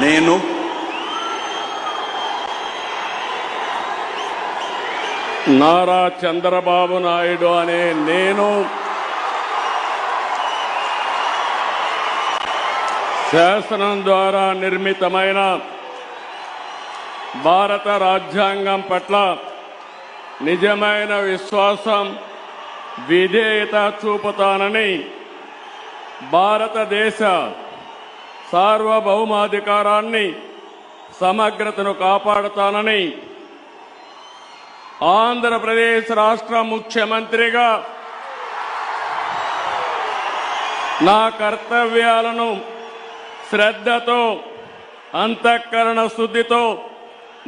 నేను నారా చంద్రబాబు నాయుడు అనే నేను శాసనం ద్వారా నిర్మితమైన భారత రాజ్యాంగం పట్ల నిజమైన విశ్వాసం విధేయత చూపుతానని భారతదేశ సార్వభౌమాధికారాన్ని సమగ్రతను కాపాడుతానని ఆంధ్రప్రదేశ్ రాష్ట్ర ముఖ్యమంత్రిగా నా కర్తవ్యాలను శ్రద్ధతో అంతఃకరణ శుద్ధితో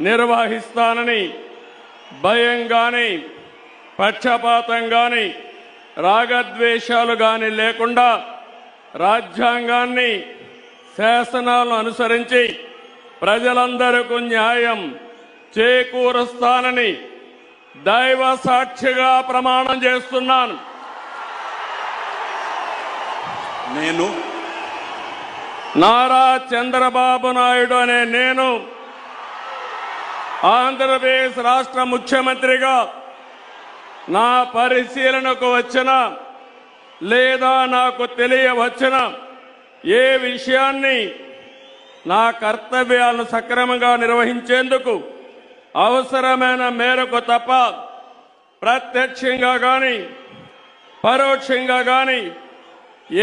నిర్వహిస్తానని భయం గాని పక్షపాతం గాని రాగద్వేషాలు గాని లేకుండా రాజ్యాంగాన్ని శాసనాలను అనుసరించి ప్రజలందరికీ న్యాయం చేకూరుస్తానని దైవ సాక్షిగా ప్రమాణం చేస్తున్నాను. నేను నారా చంద్రబాబు నాయుడు అనే నేను ఆంధ్రప్రదేశ్ రాష్ట్ర ముఖ్యమంత్రిగా నా పరిశీలనకు వచ్చిన లేదా నాకు తెలియవచ్చిన ఏ విషయాన్ని నా కర్తవ్యాలను సక్రమంగా నిర్వహించేందుకు అవసరమైన మేరకు తప్ప ప్రత్యక్షంగా గాని పరోక్షంగా గాని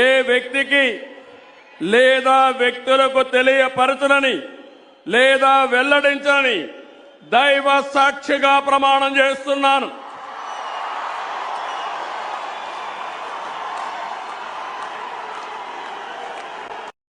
ఏ వ్యక్తికి లేదా వ్యక్తులకు తెలియపరచనని లేదా వెల్లడించని దైవ సాక్షిగా ప్రమాణం చేస్తున్నాను.